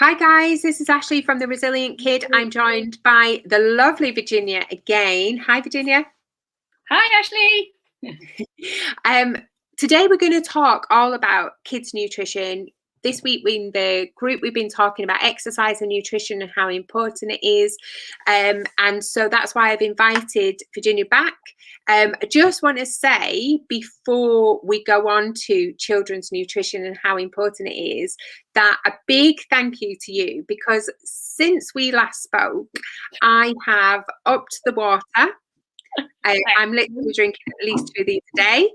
Hi guys, this is Ashley from The Resilient Kid. I'm joined by the lovely Virginia again. Hi Virginia. Hi Ashley. Today we're going to talk all about kids' nutrition. This week in the group we've been talking about exercise and nutrition and how important it is. And so that's why I've invited Virginia back. I just want to say before we go on to children's nutrition and how important it is, that a big thank you to you, because since we last spoke, I have upped the water. I'm literally drinking at least 2 of these a day.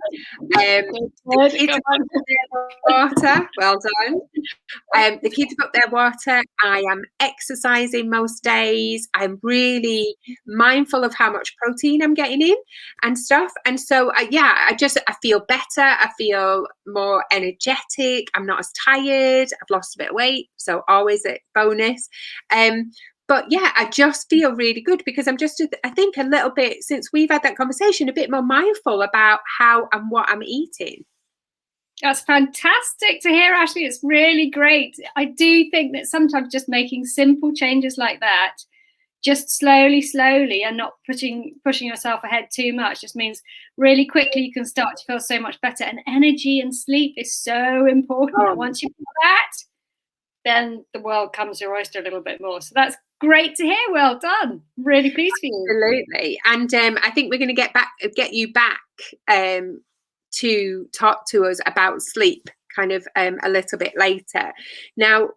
The kids have got their water. Well done. The kids have got their water. I am exercising most days. I'm really mindful of how much protein I'm getting in and stuff. And so, I feel better. I feel more energetic. I'm not as tired. I've lost a bit of weight. So always a bonus. But yeah, I just feel really good because I'm just, I think a little bit, since we've had that conversation, a bit more mindful about how and what I'm eating. That's fantastic to hear, Ashley. It's really great. I do think that sometimes just making simple changes like that, just slowly, and not pushing yourself ahead too much, just means really quickly you can start to feel so much better. And energy and sleep is so important. Once you've got that, then the world comes your oyster a little bit more. So that's great to hear. Well done. I'm really pleased for you. Absolutely. And I think we're going to get you back to talk to us about sleep kind of a little bit later. Now,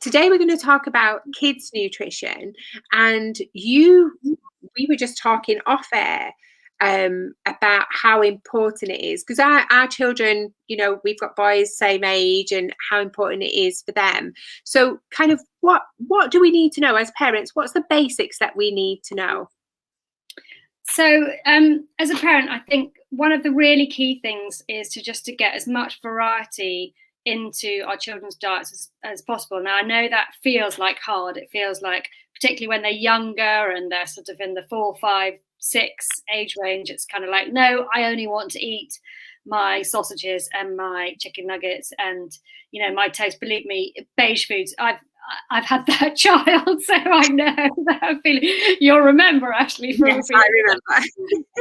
today we're going to talk about kids' nutrition, and we were just talking off air about how important it is, because our children, we've got boys same age, and how important it is for them. So kind of what do we need to know as parents? What's the basics that we need to know? So as a parent, I think one of the really key things is to get as much variety into our children's diets as possible. Now, I know that feels like hard. It feels like, particularly when they're younger and they're sort of in the 4, 5, 6 age range, it's kind of like, no, I only want to eat my sausages and my chicken nuggets and, my toast. Believe me, beige foods. I've had that child, so I know that feeling. You'll remember, Ashley. Yes, I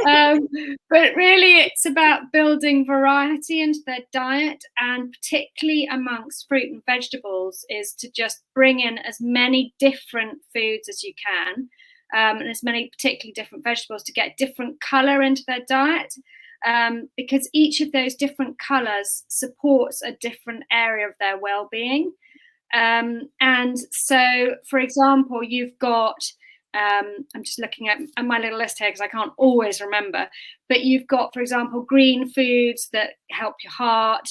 remember. But really, it's about building variety into their diet, and particularly amongst fruit and vegetables, is to just bring in as many different foods as you can, and as many particularly different vegetables to get different colour into their diet. Because each of those different colours supports a different area of their well-being. And so, for example, you've got, I'm just looking at my little list here because I can't always remember, but you've got, for example, green foods that help your heart,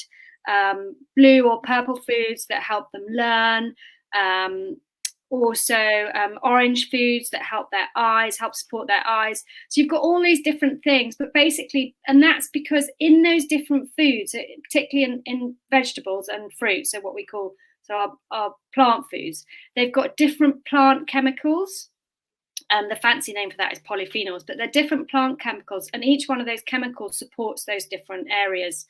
blue or purple foods that help them learn, also orange foods that help support their eyes. So you've got all these different things, but basically, and that's because in those different foods, particularly in vegetables and fruit, so what we call our plant foods, they've got different plant chemicals. The fancy name for that is polyphenols, but they're different plant chemicals, and each one of those chemicals supports those different areas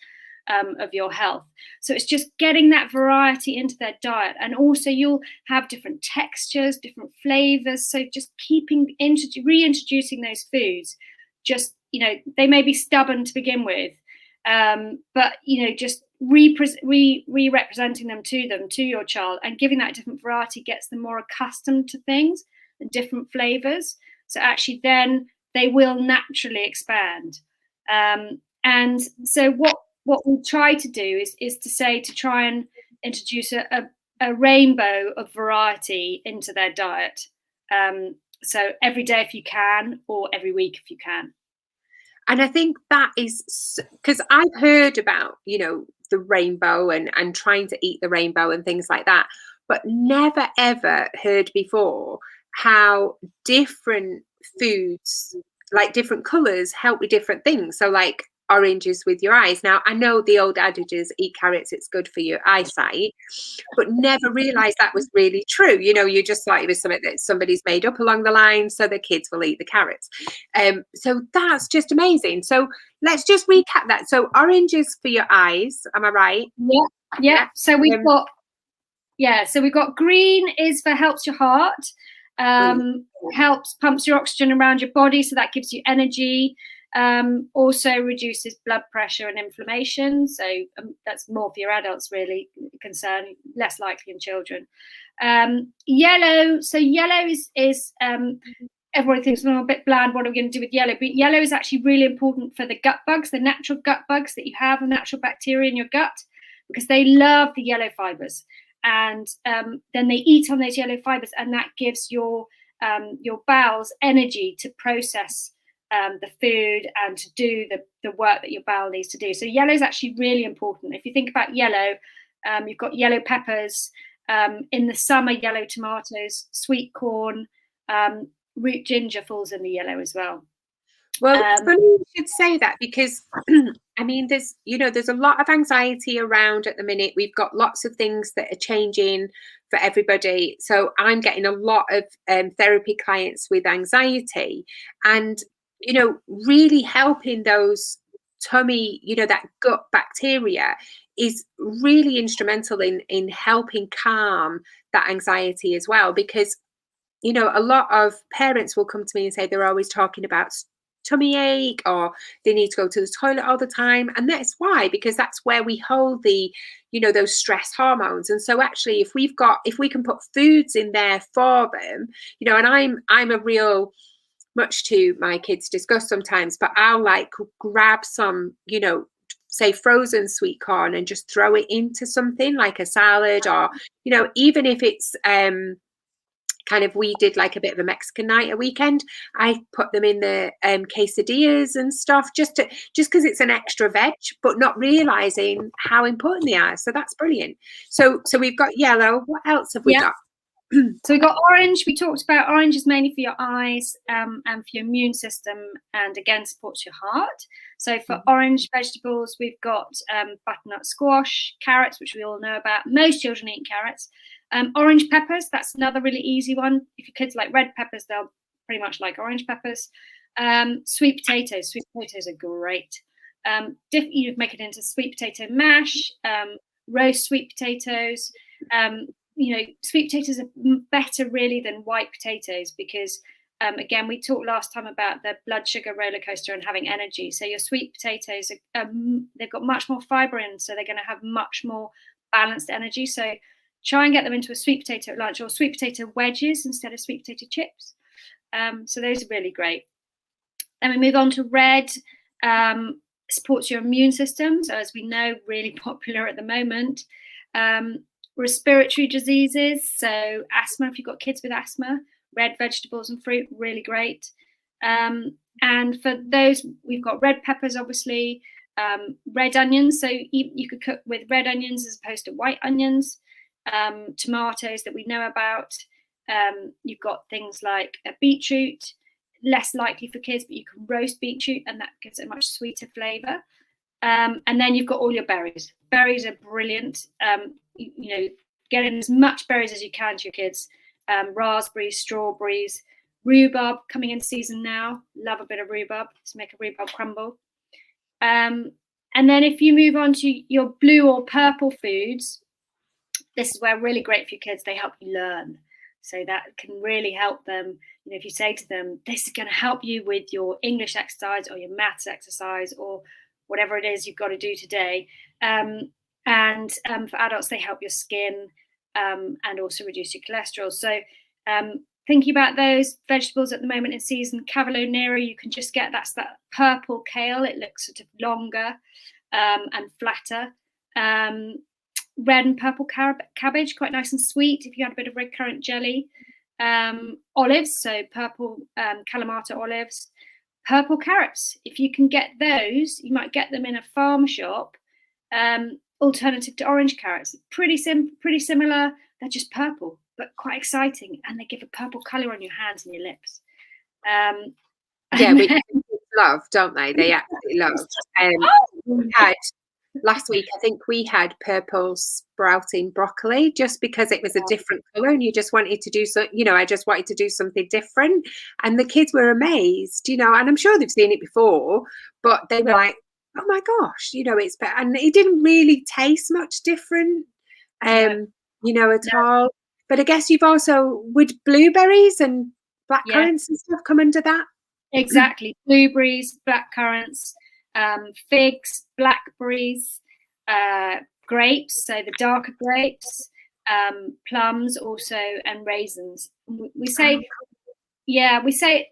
of your health. So it's just getting that variety into their diet, and also you'll have different textures, different flavors. So just reintroducing those foods. Just they may be stubborn to begin with, but just re-representing them to your child and giving that different variety gets them more accustomed to things and different flavors. So actually then they will naturally expand. And so what we try to do is to try and introduce a rainbow of variety into their diet. So every day if you can, or every week if you can. And I think that is because I've heard about, the rainbow and trying to eat the rainbow and things like that, but never ever heard before how different foods, like different colors, help with different things. So like oranges with your eyes. Now, I know the old adage is eat carrots, it's good for your eyesight, but never realized that was really true. You just thought it was something that somebody's made up along the line so the kids will eat the carrots. So that's just amazing. So let's just recap that. So oranges for your eyes, am I right? Yeah. So we've got Yeah, so we've got green is for helps your heart, Brilliant. helps pumps your oxygen around your body, so that gives you energy. Also reduces blood pressure and inflammation, so that's more for your adults really concerned, less likely in children. Yellow, so yellow is everybody thinks, well, a bit bland, what are we going to do with yellow? But yellow is actually really important for the gut bugs, the natural gut bugs that you have, the natural bacteria in your gut, because they love the yellow fibers. And then they eat on those yellow fibers, and that gives your bowels energy to process the food and to do the work that your bowel needs to do. So yellow is actually really important. If you think about yellow, you've got yellow peppers, in the summer, yellow tomatoes, sweet corn, root ginger falls in the yellow as well. Well, it's funny you should say that, because I mean, there's a lot of anxiety around at the minute. We've got lots of things that are changing for everybody. So I'm getting a lot of therapy clients with anxiety, and really helping those tummy, that gut bacteria is really instrumental in helping calm that anxiety as well. Because a lot of parents will come to me and say they're always talking about tummy ache, or they need to go to the toilet all the time, and that's why, because that's where we hold the those stress hormones. And so actually, if we can put foods in there for them, and I'm a real, much to my kids' disgust sometimes, but I'll like grab some say frozen sweet corn and just throw it into something like a salad, or even if it's kind of, we did like a bit of a Mexican night a weekend, I put them in the quesadillas and stuff, just because it's an extra veg, but not realizing how important they are. So that's brilliant. So we've got yellow. What else have we got? So we've got orange. We talked about orange is mainly for your eyes and for your immune system, and again supports your heart. So for orange vegetables, we've got butternut squash, carrots, which we all know about. Most children eat carrots. Orange peppers, that's another really easy one. If your kids like red peppers, they'll pretty much like orange peppers. Sweet potatoes are great. You make it into sweet potato mash, roast sweet potatoes. Sweet potatoes are better really than white potatoes, because again, we talked last time about the blood sugar roller coaster and having energy. So your sweet potatoes, they've got much more fiber in, so they're going to have much more balanced energy. So try and get them into a sweet potato at lunch, or sweet potato wedges instead of sweet potato chips. So those are really great. Then we move on to red. Supports your immune system. So as we know, really popular at the moment. Respiratory diseases. So asthma, if you've got kids with asthma, red vegetables and fruit, really great. And for those, we've got red peppers, obviously, red onions. So you could cook with red onions as opposed to white onions. Tomatoes that we know about. You've got things like a beetroot, less likely for kids, but you can roast beetroot and that gives it a much sweeter flavour. And then you've got all your berries. Berries are brilliant. Getting as much berries as you can to your kids. Raspberries, strawberries, rhubarb coming in season now. Love a bit of rhubarb to make a rhubarb crumble. And then if you move on to your blue or purple foods, this is where really great for your kids. They help you learn. So that can really help them. If you say to them, this is going to help you with your English exercise or your maths exercise or whatever it is you've got to do today. And for adults, they help your skin and also reduce your cholesterol. So thinking about those vegetables at the moment in season, Cavolo Nero, you can just get, that's that purple kale. It looks sort of longer and flatter. Red and purple cabbage, quite nice and sweet if you had a bit of red currant jelly. Olives, so purple Kalamata olives. Purple carrots, if you can get those, you might get them in a farm shop. Alternative to orange carrots, pretty similar. They're just purple, but quite exciting, and they give a purple colour on your hands and your lips. Yeah, which love, don't they? They absolutely love. We had last week, I think we had purple sprouting broccoli, just because it was a different colour and you just wanted to do so. I just wanted to do something different, and the kids were amazed. And I'm sure they've seen it before, but they were like, "Oh my gosh, it's better," and it didn't really taste much different. at all. But I guess you've also, would blueberries and Yeah, blackcurrants and stuff come under that? exactly. Blueberries, blackcurrants, figs, blackberries, grapes, so the darker grapes, plums also, and raisins. We say,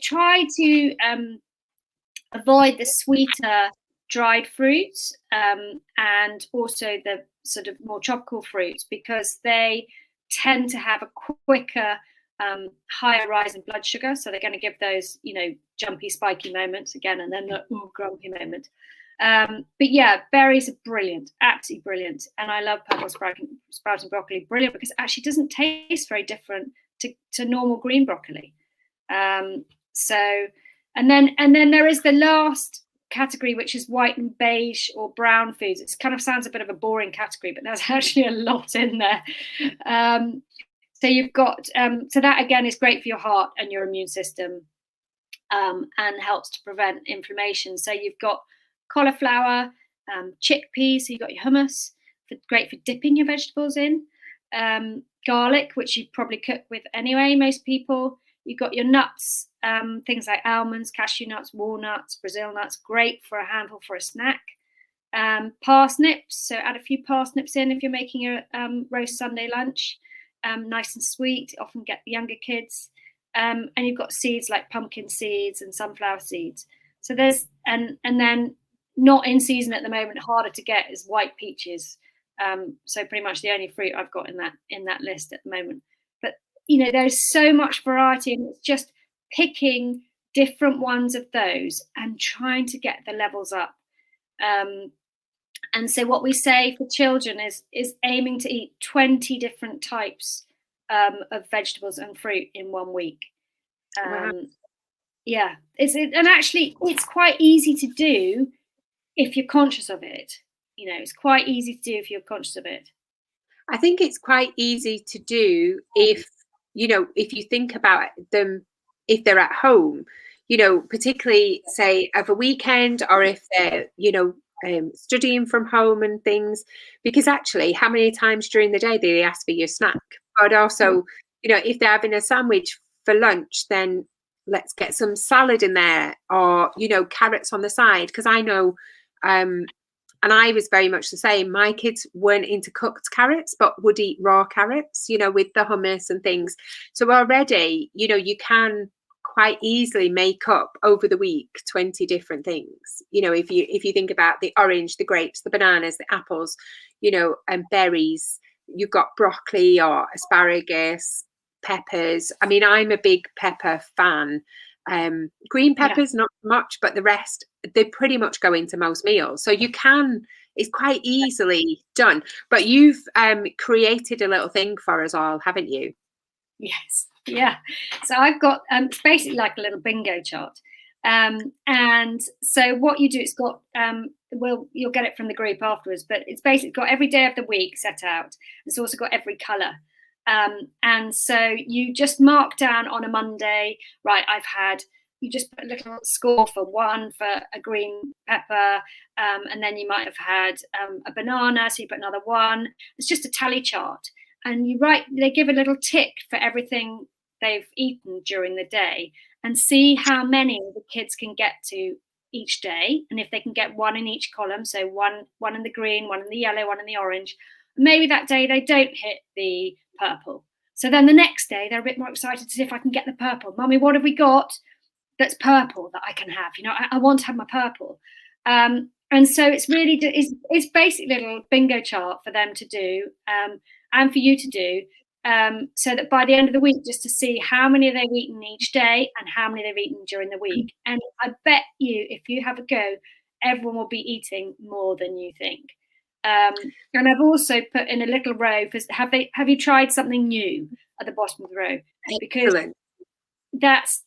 try to avoid the sweeter dried fruits, and also the sort of more tropical fruits, because they tend to have a quicker higher rise in blood sugar, so they're going to give those jumpy spiky moments again, and then the grumpy moment. But yeah, berries are brilliant, absolutely brilliant, and I love purple sprouting broccoli, brilliant, because it actually doesn't taste very different to normal green broccoli. So and then there is the last category, which is white and beige or brown foods. It kind of sounds a bit of a boring category, but there's actually a lot in there. So you've got so that again is great for your heart and your immune system, and helps to prevent inflammation. So you've got cauliflower, chickpeas, so you've got your hummus, great for dipping your vegetables in, garlic, which you probably cook with anyway, most people. You've got your nuts, things like almonds, cashew nuts, walnuts, Brazil nuts, great for a handful for a snack. Parsnips, so add a few parsnips in if you're making a roast Sunday lunch. Nice and sweet, often get the younger kids. And you've got seeds like pumpkin seeds and sunflower seeds. So there's, and then not in season at the moment, harder to get, is white peaches. So pretty much the only fruit I've got in that list at the moment. But there's so much variety, and it's just picking different ones of those and trying to get the levels up. And so what we say for children is aiming to eat 20 different types of vegetables and fruit in 1 week. Wow. Yeah, and actually it's quite easy to do if you're conscious of it. It's quite easy to do if you're conscious of it. I think it's quite easy to do if you think about them, if they're at home, particularly say of a weekend, or if they're studying from home and things, because actually how many times during the day do they ask for your snack? But also, if they're having a sandwich for lunch, then let's get some salad in there, or carrots on the side, because I know and I was very much the same. My kids weren't into cooked carrots, but would eat raw carrots, with the hummus and things. So already, you can quite easily make up over the week 20 different things. If you think about the orange, the grapes, the bananas, the apples, and berries, you've got broccoli or asparagus, peppers. I mean, I'm a big pepper fan. Green peppers, not much, but the rest, they pretty much go into most meals. So it's quite easily done. But you've created a little thing for us all, haven't you? Yes. Yeah. So I've got it's basically like a little bingo chart. And so what you do, it's got you'll get it from the group afterwards, but it's basically got every day of the week set out. It's also got every colour. And so you just mark down on a Monday, right, you just put a little score for one for a green pepper, and then you might have had a banana, so you put another one. It's just a tally chart. And they give a little tick for everything they've eaten during the day, and see how many the kids can get to each day. And if they can get one in each column, so one in the green, one in the yellow, one in the orange, maybe that day they don't hit the purple. So then the next day they're a bit more excited to see if I can get the purple. Mummy, what have we got that's purple that I can have? I want to have my purple. And so it's really, it's basically a little bingo chart for them to do, and for you to do, so that by the end of the week, just to see how many they've eaten each day and how many they've eaten during the week. And I bet you, if you have a go, everyone will be eating more than you think. And I've also put in a little row for have you tried something new at the bottom of the row? Because Excellent.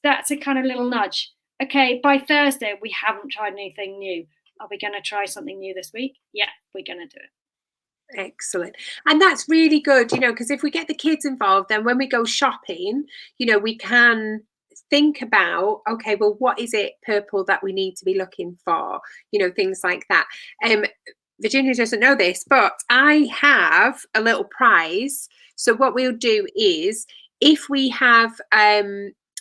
that's a kind of little nudge. Okay, by Thursday we haven't tried anything new. Are we going to try something new this week? Yeah, we're going to do it. Excellent. And that's really good, because if we get the kids involved, then when we go shopping, we can think about, okay, well, what is it purple that we need to be looking for? Things like that. Virginia doesn't know this, but I have a little prize. So what we'll do is, if we have,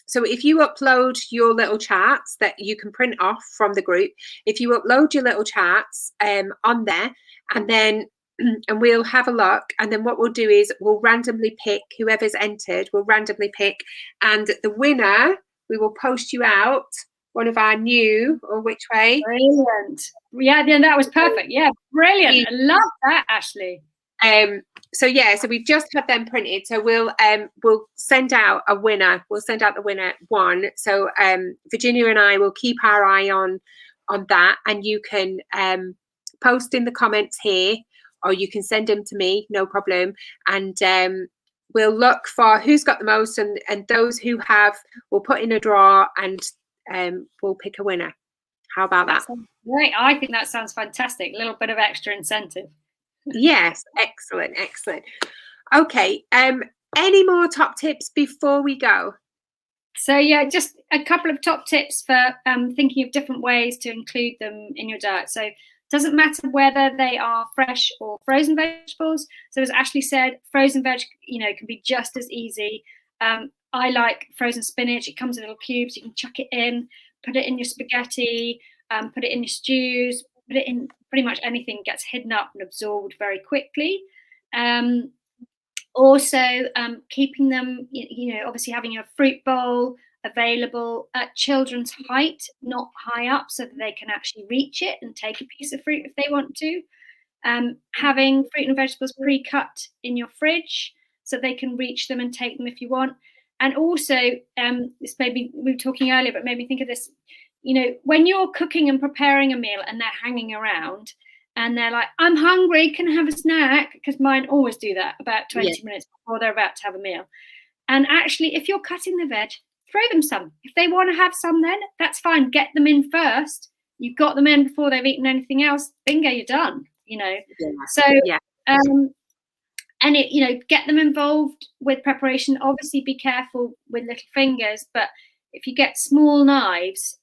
so if you upload your little charts that you can print off from the group, if you upload your little charts on there, and then and we'll have a look, and then what we'll do is we'll randomly pick whoever's entered, we'll randomly pick, and the winner, we will post you out one of our new, or which way? Brilliant. Yeah, that was perfect. Yeah, brilliant. I love that, Ashley. So yeah, so we've just had them printed. So we'll send out a winner. We'll send out the winner one. So Virginia and I will keep our eye on that, and you can post in the comments here, or you can send them to me, no problem. And we'll look for who's got the most, and those who have, we'll put in a draw, and we'll pick a winner. How about that? Great. I think that sounds fantastic. A little bit of extra incentive. Yes, excellent. Okay, any more top tips before we go? So yeah, just a couple of top tips for thinking of different ways to include them in your diet. So it doesn't matter whether they are fresh or frozen vegetables. So as Ashley said, frozen veg, can be just as easy. I like frozen spinach. It comes in little cubes. You can chuck it in, put it in your spaghetti, put it in your stews, put it in pretty much anything, gets hidden up and absorbed very quickly. Also, keeping them, obviously having a fruit bowl available at children's height, not high up, so that they can actually reach it and take a piece of fruit if they want to. Having fruit and vegetables pre-cut in your fridge so they can reach them and take them if you want. And also, this maybe we were talking earlier, but made me think of this. When you're cooking and preparing a meal and they're hanging around and they're like, I'm hungry, can I have a snack? Because mine always do that about 20 minutes before they're about to have a meal. And actually, if you're cutting the veg, throw them some. If they want to have some, then that's fine. Get them in first. You've got them in before they've eaten anything else. Bingo, you're done. And get them involved with preparation. Obviously, be careful with little fingers, but if you get small knives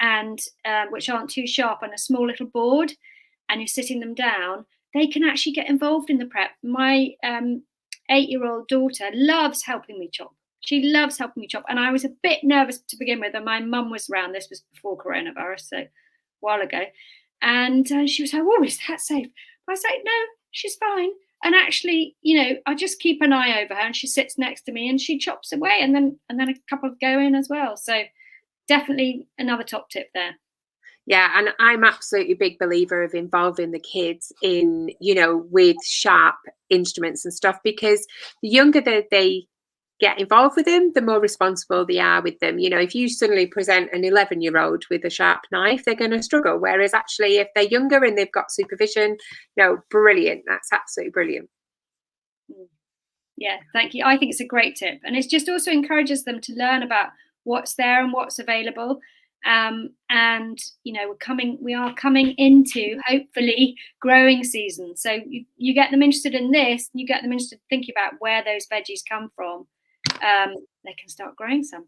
and which aren't too sharp on a small little board, and you're sitting them down, they can actually get involved in the prep. My 8-year-old daughter loves helping me chop. She loves helping me chop. And I was a bit nervous to begin with, and my mum was around. This was before coronavirus, so a while ago. And she was like, oh, is that safe? I was like, no, she's fine. And actually, I just keep an eye over her, and she sits next to me and she chops away, and then a couple go in as well. So definitely another top tip there. Yeah, and I'm absolutely a big believer of involving the kids in, with sharp instruments and stuff, because the younger that they get involved with them, the more responsible they are with them. If you suddenly present an 11-year-old with a sharp knife, they're going to struggle. Whereas actually, if they're younger and they've got supervision, brilliant. That's absolutely brilliant. Yeah, thank you. I think it's a great tip. And it just also encourages them to learn about what's there and what's available. And we are coming into hopefully growing season. So you get them interested in this, you get them interested thinking about where those veggies come from. They can start growing some.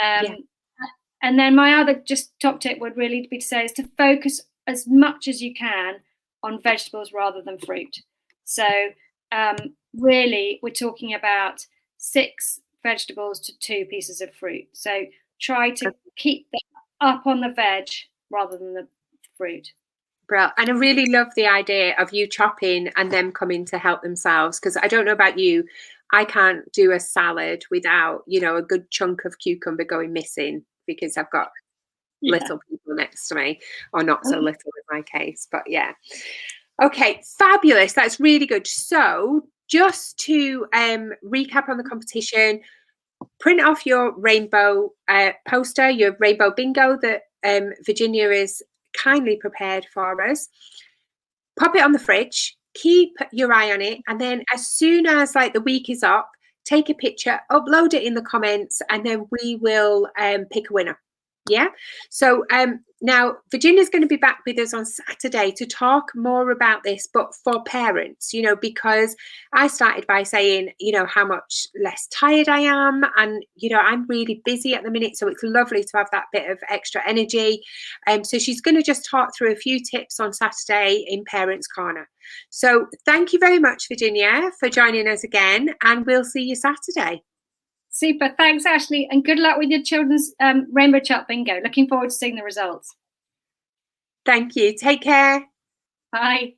And then my other just top tip would really be to say is to focus as much as you can on vegetables rather than fruit. So really, we're talking about 6 vegetables to 2 pieces of fruit. So try to keep them up on the veg rather than the fruit. Brilliant. And I really love the idea of you chopping and them coming to help themselves, because I don't know about you, I can't do a salad without, a good chunk of cucumber going missing, because I've got little people next to me, or not so little in my case, but yeah. Okay, fabulous. That's really good. So just to recap on the competition, print off your rainbow poster, your rainbow bingo that Virginia is kindly prepared for us. Pop it on the fridge, keep your eye on it, and then as soon as the week is up, take a picture, upload it in the comments, and then we will pick a winner. Yeah. So now Virginia's going to be back with us on Saturday to talk more about this, but for parents, you know, because I started by saying, you know, how much less tired I am. And, you know, I'm really busy at the minute. So it's lovely to have that bit of extra energy. So she's going to just talk through a few tips on Saturday in Parents Corner. So thank you very much, Virginia, for joining us again. And we'll see you Saturday. Super. Thanks, Ashley. And good luck with your children's Rainbow Chart Bingo. Looking forward to seeing the results. Thank you. Take care. Bye.